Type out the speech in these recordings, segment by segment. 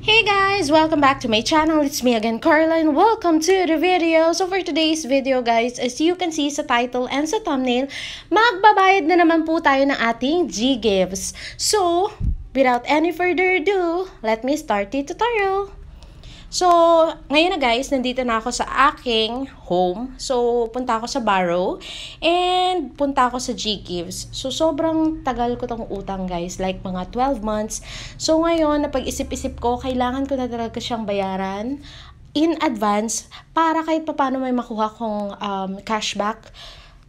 Hey guys! Welcome back to my channel. It's me again, Carla, and welcome to the video. So for today's video guys, as you can see sa title and sa thumbnail, magbabayad na naman po tayo ng ating G-Gives. So, without any further ado, let me start the tutorial. So, ngayon na guys, nandito na ako sa aking home. So, punta ako sa Borrow and punta ako sa G-Gives. So, sobrang tagal ko tong utang guys, like mga 12 months. So, ngayon, napag-isip-isip ko, kailangan ko na talaga siyang bayaran in advance para kahit paano may makuha kong cashback.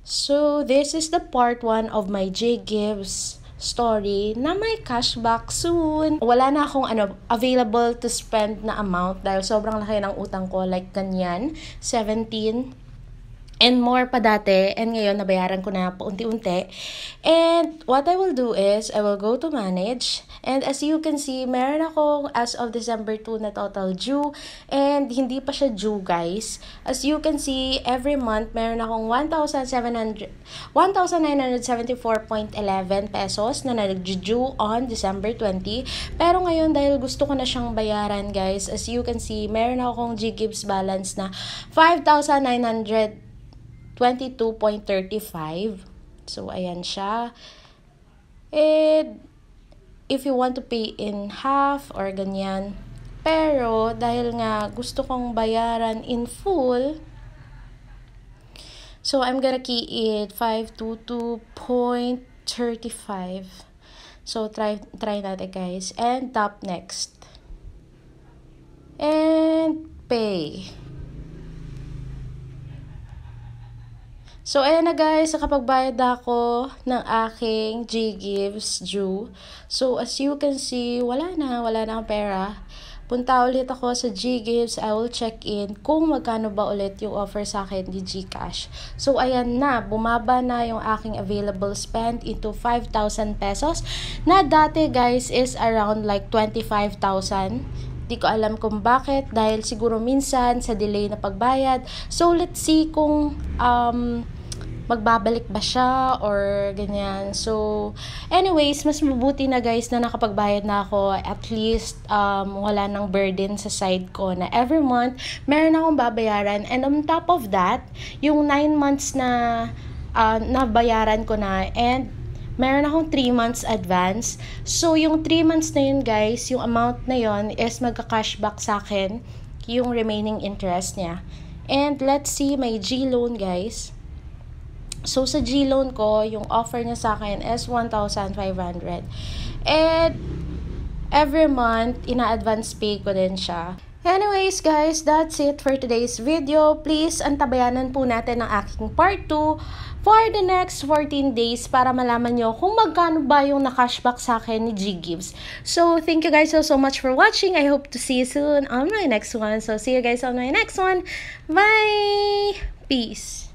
So, this is the part 1 of my G-Gives story na may cashback soon. Wala na akong available to spend na amount dahil sobrang laki ng utang ko, like ganyan, 17 and more pa dati, and ngayon nabayaran ko na paunti-unti. And what I will do is I will go to manage, and as you can see, meron akong as of December 2 na total due, and hindi pa siya due guys. As you can see, every month meron akong 1,974.11 pesos na nag-due on December 20. Pero ngayon, dahil gusto ko na siyang bayaran guys, as you can see, meron akong G-Gives balance na 5,922.35. So, ayan siya. And, if you want to pay in half or ganyan. Pero, dahil nga gusto kong bayaran in full, so I'm gonna key it 522.35. So, try natin guys. And, tap next. And, pay. So, ayan na guys, nakapagbayad ako ng aking G-Gives due. So, as you can see, wala na akong pera. Punta ulit ako sa G-Gives, I will check in kung magkano ba ulit yung offer sa akin ni GCash. So, ayan na, bumaba na yung aking available spend into 5,000 pesos. Na dati guys is around like 25,000. Di ko alam kung bakit, dahil siguro minsan sa delay na pagbayad. So, let's see kung magbabalik ba siya or ganyan. So, anyways, mas mabuti na guys na nakapagbayad na ako. At least, wala nang burden sa side ko na every month, meron akong babayaran. And on top of that, yung 9 months na nabayaran ko na, and meron akong 3 months advance. So, yung 3 months na yun guys, yung amount na yun is magka-cashback sa akin yung remaining interest niya. And let's see my G-Loan guys. So, sa G-Loan ko, yung offer niya sa akin is 1,500. And every month, ina-advance pay ko din siya. Anyways guys, that's it for today's video. Please, antabayanan po natin ang aking part 2 for the next 14 days para malaman nyo kung magkano ba yung na-cashback sa akin ni G-Gives. So, thank you guys so much for watching. I hope to see you soon on my next one. So, see you guys on my next one. Bye! Peace!